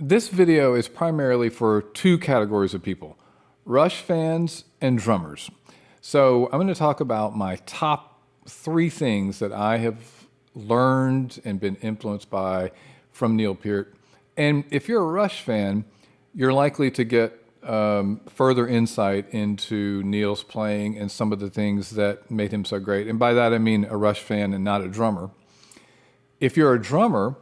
This video is primarily for two categories of people, Rush fans and drummers. So I'm going to talk about my top three things that I have learned and been influenced by from Neil Peart. And if you're a Rush fan, you're likely to get further insight into Neil's playing and some of the things that made him so great. And by that I mean a Rush fan and not a drummer. If you're a drummer,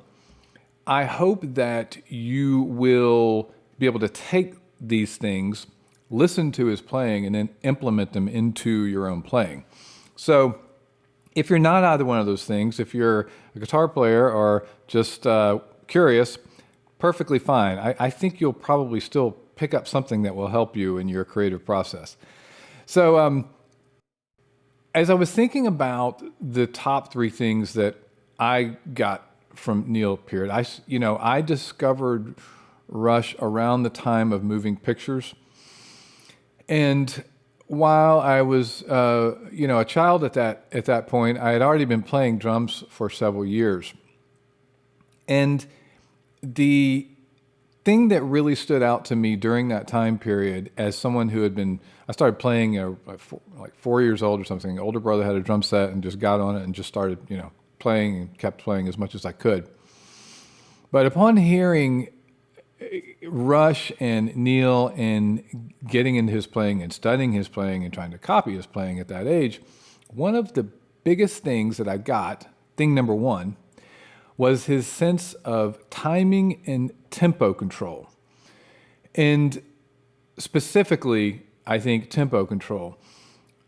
I hope that you will be able to take these things, listen to his playing, and then implement them into your own playing. So if you're not either one of those things, if you're a guitar player or just curious, perfectly fine. I think you'll probably still pick up something that will help you in your creative process. So as I was thinking about the top three things that I got from Neil Peart, I discovered Rush around the time of Moving Pictures. And while I was, a child at that point, I had already been playing drums for several years. And the thing that really stood out to me during that time period, as someone who I started playing like 4 years old or something. An older brother had a drum set and just got on it and just started, playing and kept playing as much as I could. But upon hearing Rush and Neil and getting into his playing and studying his playing and trying to copy his playing at that age, one of the biggest things that I got, thing number one, was his sense of timing and tempo control. And specifically, I think tempo control.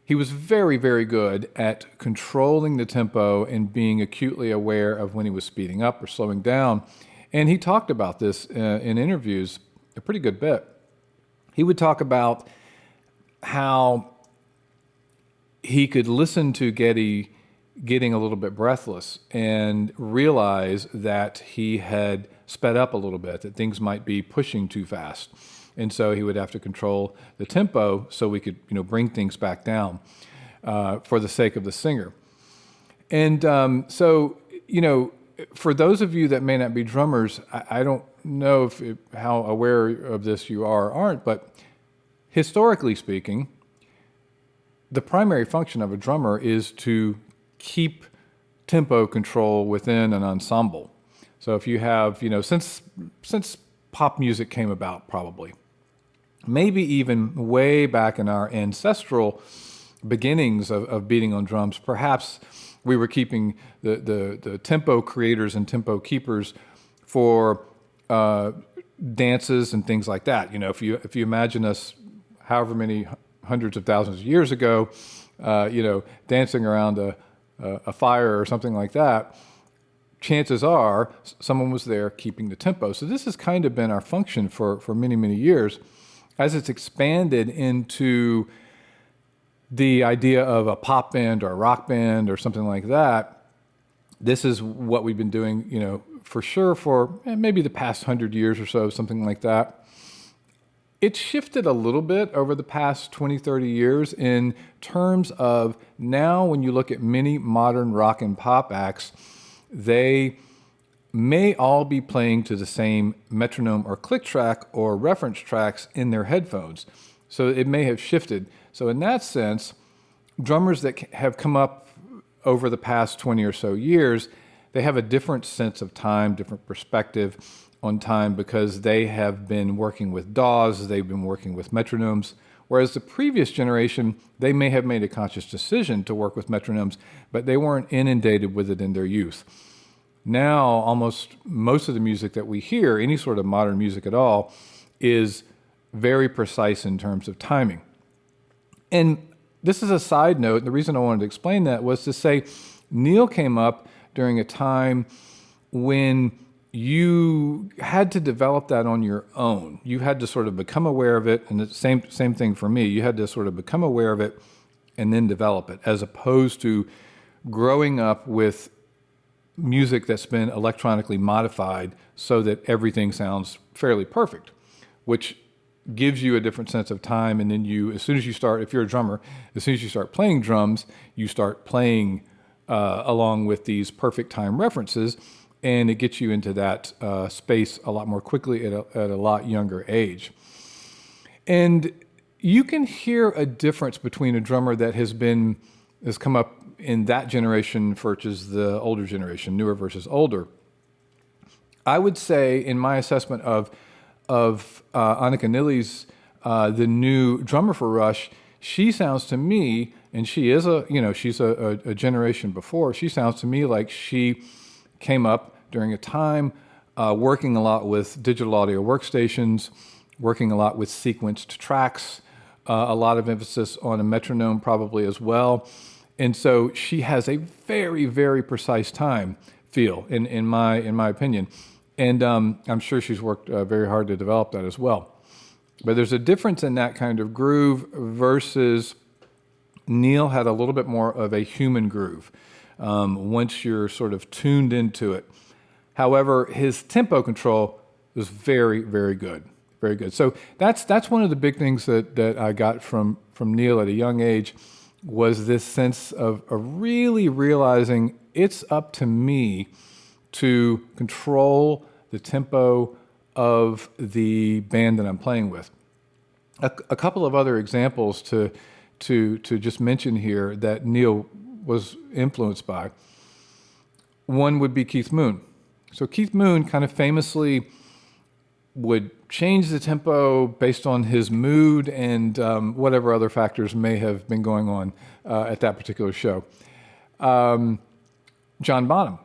He was very, very good at controlling the tempo and being acutely aware of when he was speeding up or slowing down. And he talked about this in interviews a pretty good bit. He would talk about how he could listen to Geddy getting a little bit breathless and realize that he had sped up a little bit, that things might be pushing too fast. And so he would have to control the tempo so we could, bring things back down for the sake of the singer. And for those of you that may not be drummers, I don't know how aware of this you are or aren't, but historically speaking, the primary function of a drummer is to keep tempo control within an ensemble. So if you have, since pop music came about, probably, maybe even way back in our ancestral beginnings of beating on drums, perhaps we were keeping the tempo creators and tempo keepers for dances and things like that. If you imagine us however many hundreds of thousands of years ago, dancing around a fire or something like that, chances are someone was there keeping the tempo. So this has kind of been our function for many, many years. As it's expanded into the idea of a pop band or a rock band or something like that, this is what we've been doing, for sure for maybe the past 100 years or so, something like that. It's shifted a little bit over the past 20, 30 years in terms of now when you look at many modern rock and pop acts, they may all be playing to the same metronome or click track or reference tracks in their headphones. So it may have shifted. So in that sense, drummers that have come up over the past 20 or so years, they have a different sense of time, different perspective on time because they have been working with DAWs, they've been working with metronomes, whereas the previous generation, they may have made a conscious decision to work with metronomes, but they weren't inundated with it in their youth. Now, almost most of the music that we hear, any sort of modern music at all, is very precise in terms of timing. And this is a side note, and the reason I wanted to explain that was to say Neil came up during a time when you had to develop that on your own. You had to sort of become aware of it, and the same thing for me. You had to sort of become aware of it and then develop it, as opposed to growing up with music that's been electronically modified so that everything sounds fairly perfect, which gives you a different sense of time. And then as soon as you start, if you're a drummer, as soon as you start playing drums, you start playing along with these perfect time references. and it gets you into that space a lot more quickly at a lot younger age. And you can hear a difference between a drummer that has come up in that generation versus the older generation, newer versus older. I would say, in my assessment of Anika Nilles, the new drummer for Rush, she sounds to me, and she's a generation before. She sounds to me like she came up during a time working a lot with digital audio workstations, working a lot with sequenced tracks, a lot of emphasis on a metronome probably as well. And so she has a very, very precise time feel, in my opinion. And I'm sure she's worked very hard to develop that as well. But there's a difference in that kind of groove versus Neil had a little bit more of a human groove once you're sort of tuned into it. However, his tempo control was very, very good. Very good. So that's one of the big things that I got from Neil at a young age, was this sense of really realizing it's up to me to control the tempo of the band that I'm playing with. A couple of other examples to just mention here that Neil was influenced by. One would be Keith Moon. So Keith Moon kind of famously would change the tempo based on his mood and whatever other factors may have been going on at that particular show. John Bonham.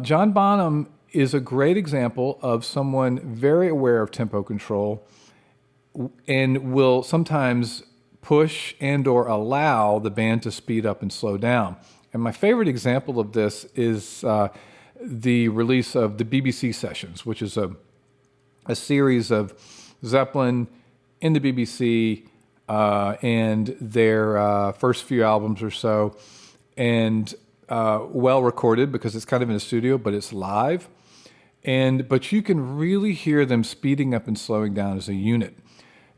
John Bonham is a great example of someone very aware of tempo control and will sometimes push and or allow the band to speed up and slow down. And my favorite example of this is the release of the BBC Sessions, which is a series of Zeppelin in the BBC and their first few albums or so, and well recorded because it's kind of in a studio, but it's live. But you can really hear them speeding up and slowing down as a unit.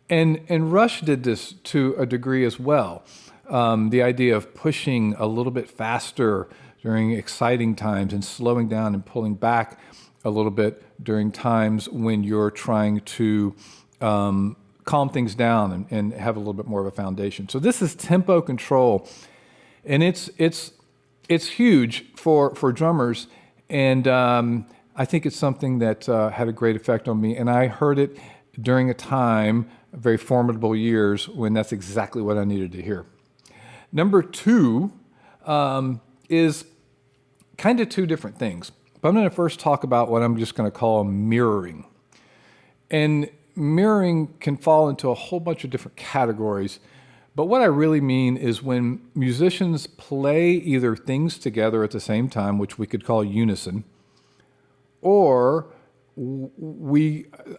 And Rush did this to a degree as well. The idea of pushing a little bit faster during exciting times and slowing down and pulling back a little bit during times when you're trying to calm things down and have a little bit more of a foundation. So this is tempo control, and it's huge for drummers, and I think it's something that had a great effect on me. And I heard it during a time, very formidable years, when that's exactly what I needed to hear. Number two is kind of two different things. But I'm going to first talk about what I'm just going to call mirroring. And mirroring can fall into a whole bunch of different categories. But what I really mean is when musicians play either things together at the same time, which we could call unison, or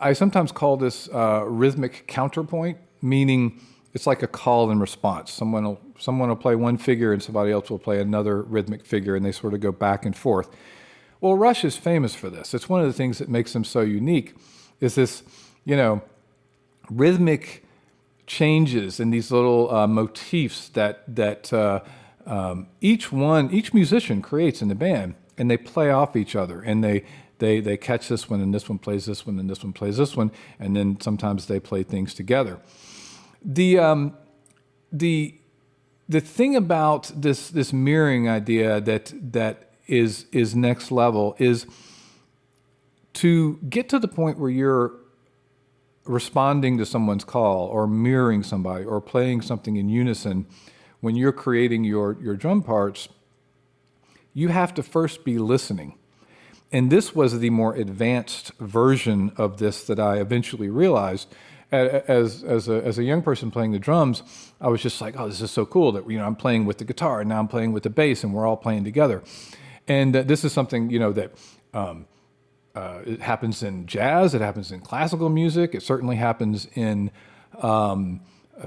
I sometimes call this rhythmic counterpoint, meaning it's like a call and response. Someone will play one figure and somebody else will play another rhythmic figure, and they sort of go back and forth. Well, Rush is famous for this. It's one of the things that makes them so unique, is this, rhythmic changes and these little motifs that each musician creates in the band, and they play off each other, and they catch this one, and this one plays this one, and this one plays this one, and then sometimes they play things together. The thing about this mirroring idea that is next level is to get to the point where you're responding to someone's call or mirroring somebody or playing something in unison. When you're creating your drum parts, you have to first be listening. And this was the more advanced version of this that I eventually realized. As a young person playing the drums, I was just like, oh, this is so cool that I'm playing with the guitar, and now I'm playing with the bass, and we're all playing together. And this is something that it happens in jazz, it happens in classical music, it certainly happens in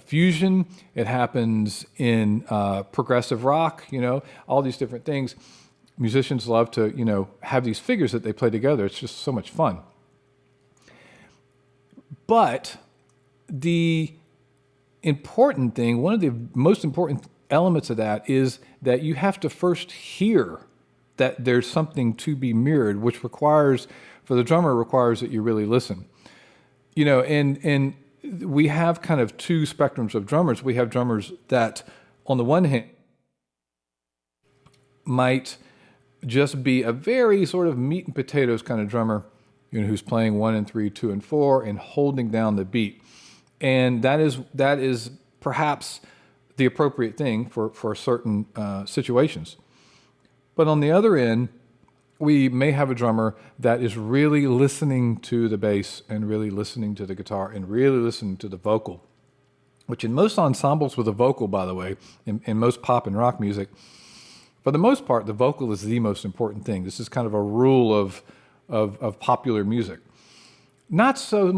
fusion, it happens in progressive rock. All these different things. Musicians love to have these figures that they play together. It's just so much fun. But the important thing, one of the most important elements of that, is that you have to first hear that there's something to be mirrored, which requires, for the drummer, requires that you really listen. And we have kind of two spectrums of drummers. We have drummers that, on the one hand, might just be a very sort of meat and potatoes kind of drummer, who's playing 1 and 3, 2 and 4, and holding down the beat. And that is perhaps the appropriate thing for certain situations. But on the other end, we may have a drummer that is really listening to the bass and really listening to the guitar and really listening to the vocal, which in most ensembles with a vocal, by the way, in most pop and rock music, for the most part, the vocal is the most important thing. This is kind of a rule of popular music. Not so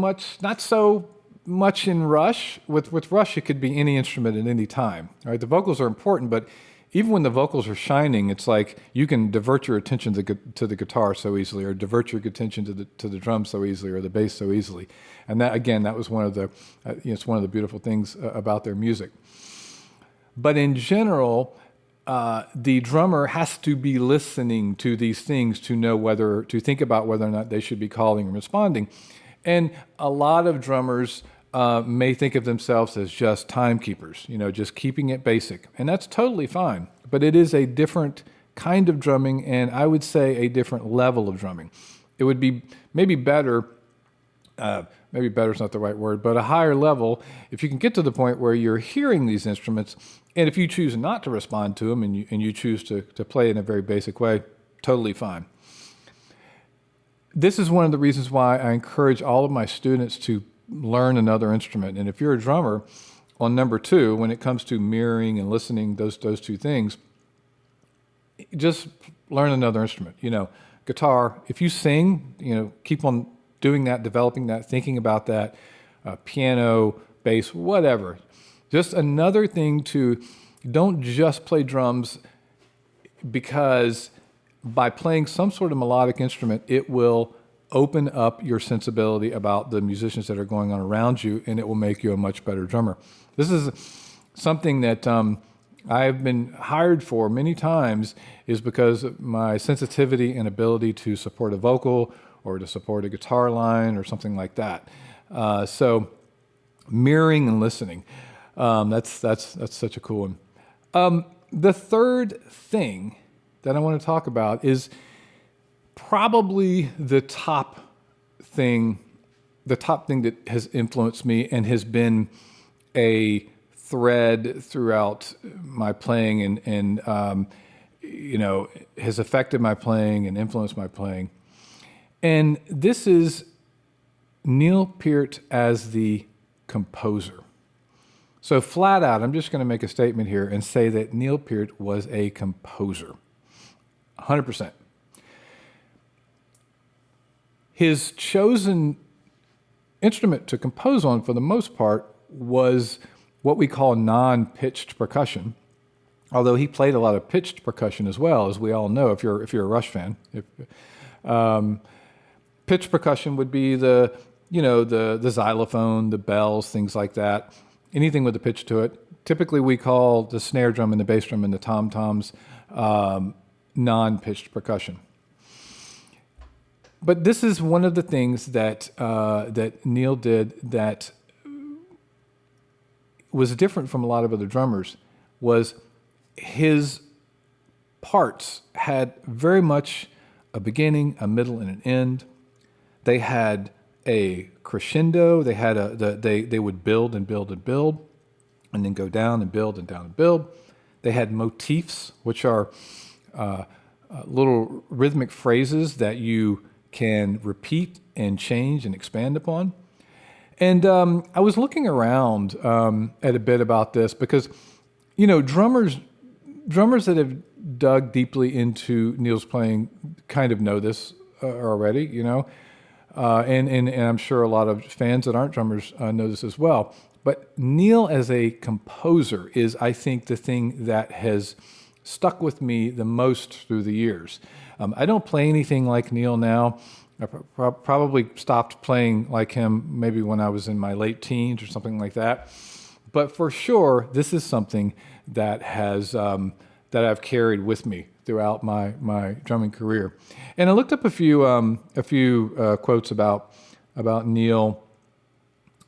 much in Rush. With Rush, it could be any instrument at any time. Right? The vocals are important, but even when the vocals are shining, it's like you can divert your attention to the guitar so easily, or divert your attention to the drums so easily, or the bass so easily. And that was one of the it's one of the beautiful things about their music. But in general, the drummer has to be listening to these things to think about whether or not they should be calling and responding. And a lot of drummers may think of themselves as just timekeepers, just keeping it basic. And that's totally fine. But it is a different kind of drumming, and I would say a different level of drumming. It would be maybe better is not the right word, but a higher level if you can get to the point where you're hearing these instruments, and if you choose not to respond to them and you choose to play in a very basic way, totally fine. This is one of the reasons why I encourage all of my students to learn another instrument. And if you're a drummer, on number 2, when it comes to mirroring and listening, those two things, just learn another instrument. Guitar, if you sing, keep on doing that, developing that, thinking about that, piano, bass, whatever. Just another thing don't just play drums, because by playing some sort of melodic instrument, it will open up your sensibility about the musicians that are going on around you, and it will make you a much better drummer. This is something that I've been hired for many times, is because of my sensitivity and ability to support a vocal or to support a guitar line or something like that. So mirroring and listening, that's such a cool one. The third thing that I want to talk about is probably the top thing that has influenced me and has been a thread throughout my playing and has affected my playing and influenced my playing. And this is Neil Peart as the composer. So flat out, I'm just going to make a statement here and say that Neil Peart was a composer. 100%. His chosen instrument to compose on, for the most part, was what we call non-pitched percussion, although he played a lot of pitched percussion as well, as we all know if you're a Rush fan. Pitched percussion would be the xylophone, the bells, things like that, anything with a pitch to it. Typically, we call the snare drum and the bass drum and the tom-toms non-pitched percussion. But this is one of the things that Neil did that was different from a lot of other drummers, was his parts had very much a beginning, a middle, and an end. They had a crescendo. They had they would build and build and build, and then go down and build and down and build. They had motifs, which are little rhythmic phrases that you can repeat and change and expand upon. And I was looking around at a bit about this because, drummers that have dug deeply into Neil's playing kind of know this already, and I'm sure a lot of fans that aren't drummers know this as well. But Neil as a composer is, I think, the thing that has stuck with me the most through the years. I don't play anything like Neil now. I probably stopped playing like him maybe when I was in my late teens or something like that. But for sure, this is something that has that I've carried with me throughout my drumming career. And I looked up a few quotes about Neil,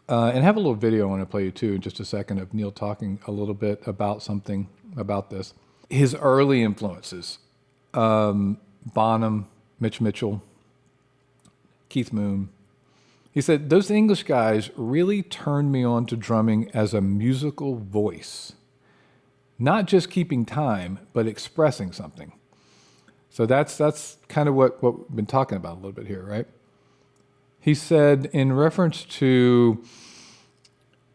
and have a little video I want to play you too in just a second of Neil talking a little bit about something about this. His early influences, Bonham, Mitch Mitchell, Keith Moon. He said, those English guys really turned me on to drumming as a musical voice. Not just keeping time, but expressing something. So that's kind of what we've been talking about a little bit here, right? He said, in reference to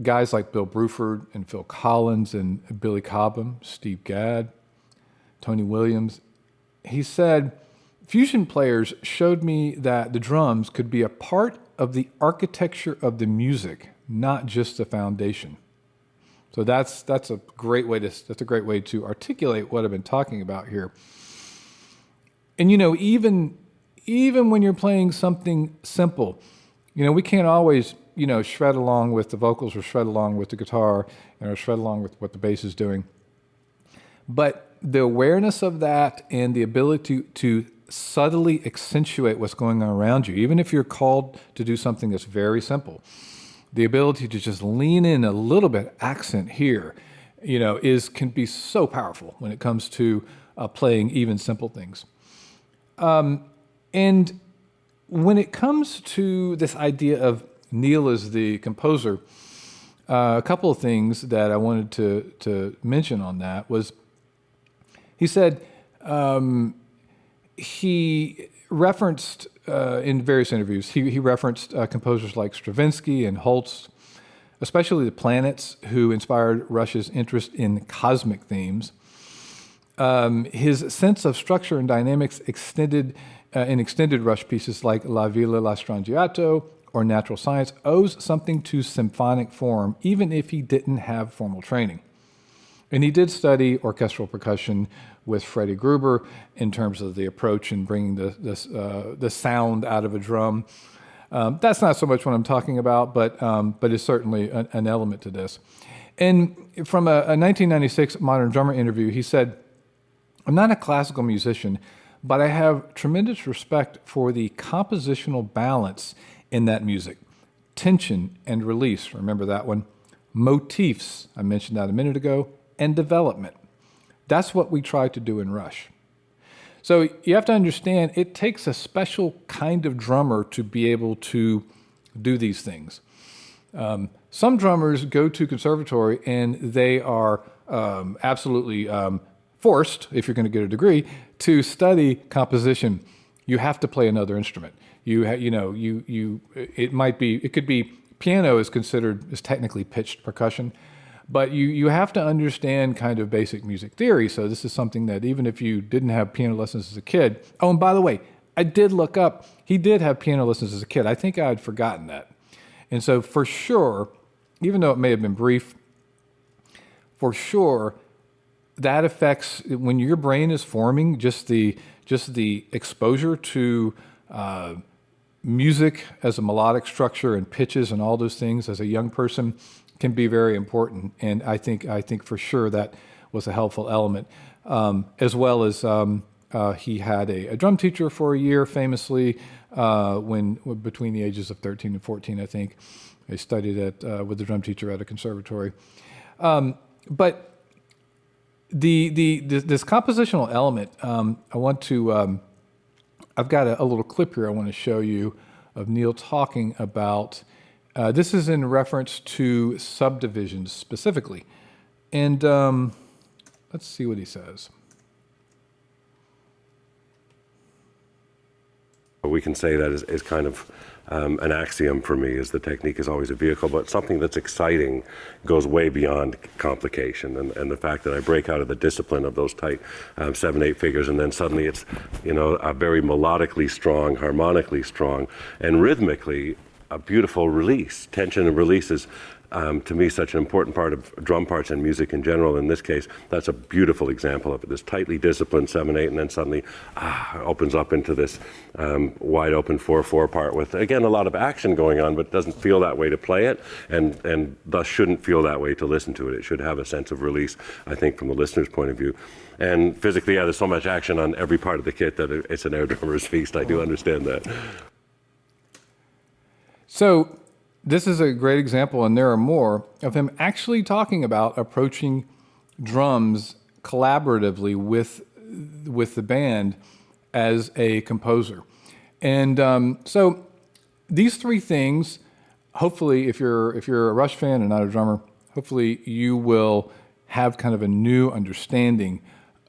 guys like Bill Bruford and Phil Collins and Billy Cobham, Steve Gadd, Tony Williams, he said, fusion players showed me that the drums could be a part of the architecture of the music, not just the foundation. So that's a great way to articulate what I've been talking about here. And even when you're playing something simple, we can't always shred along with the vocals or shred along with the guitar or shred along with what the bass is doing. But the awareness of that and the ability to subtly accentuate what's going on around you, even if you're called to do something that's very simple, the ability to just lean in a little bit, accent here, can be so powerful when it comes to playing even simple things. And when it comes to this idea of Neil as the composer, a couple of things that I wanted to mention on that was, he said he referenced in various interviews, he referenced composers like Stravinsky and Holst, especially the planets, who inspired Rush's interest in cosmic themes. His sense of structure and dynamics extended Rush pieces like La Villa, La Strangiato, or Natural Science owes something to symphonic form, even if he didn't have formal training. And he did study orchestral percussion with Freddie Gruber in terms of the approach and bringing the sound out of a drum. That's not so much what I'm talking about, but it's certainly an element to this. And from a 1996 Modern Drummer interview, he said, I'm not a classical musician, but I have tremendous respect for the compositional balance in that music. Tension and release, remember that one. Motifs, I mentioned that a minute ago, and development. That's what we try to do in Rush. So you have to understand, it takes a special kind of drummer to be able to do these things. Some drummers go to conservatory and they are absolutely forced, if you're going to get a degree, to study composition. You have to play another instrument. It could be piano is technically pitched percussion, but you have to understand kind of basic music theory. So this is something that even if you didn't have piano lessons as a kid, oh, and by the way, I did look up, he did have piano lessons as a kid. I think I had forgotten that. And so for sure, even though it may have been brief, for sure, that affects, when your brain is forming, just the exposure to music as a melodic structure and pitches and all those things as a young person can be very important. And I think for sure that was a helpful element, as well as he had a drum teacher for a year, famously, when between the ages of 13 and 14, I think. I studied with the drum teacher at a conservatory. But this compositional element, I want to, I've got a little clip here I want to show you of Neil talking about, this is in reference to subdivisions specifically. And let's see what he says. We can say that is kind of an axiom for me, is the technique is always a vehicle, but something that's exciting goes way beyond complication. And the fact that I break out of the discipline of those tight 7/8 figures, and then suddenly it's, a very melodically strong, harmonically strong, and rhythmically a beautiful release. Tension and release is, to me, such an important part of drum parts and music in general. In this case, that's a beautiful example of it. This tightly disciplined 7/8, and then suddenly opens up into this wide open 4/4 part with, again, a lot of action going on, but it doesn't feel that way to play it, and thus shouldn't feel that way to listen to it. It should have a sense of release, I think, from the listener's point of view. And physically, there's so much action on every part of the kit that it's an air drummer's feast. I do understand that. So this is a great example, and there are more, of him actually talking about approaching drums collaboratively with the band as a composer. And so these three things, hopefully, if you're a Rush fan and not a drummer, hopefully you will have kind of a new understanding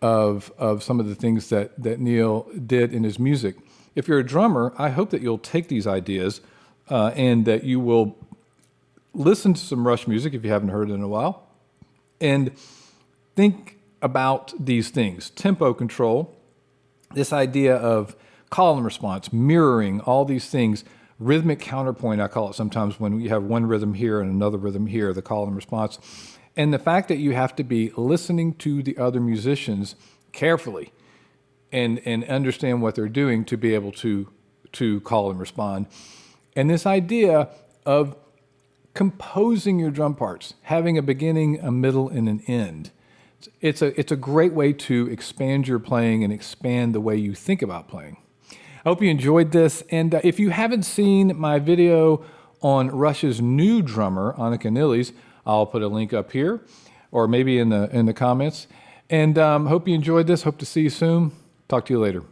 of some of the things that Neil did in his music. If you're a drummer, I hope that you'll take these ideas and that you will listen to some Rush music if you haven't heard it in a while, and think about these things: tempo control, this idea of call and response, mirroring, all these things, rhythmic counterpoint, I call it sometimes, when you have one rhythm here and another rhythm here, the call and response, and the fact that you have to be listening to the other musicians carefully and understand what they're doing to be able to call and respond. And this idea of composing your drum parts, having a beginning, a middle, and an end. It's a great way to expand your playing and expand the way you think about playing. I hope you enjoyed this. And if you haven't seen my video on Rush's new drummer, Anika Nilles, I'll put a link up here, or maybe in the comments. And hope you enjoyed this. Hope to see you soon. Talk to you later.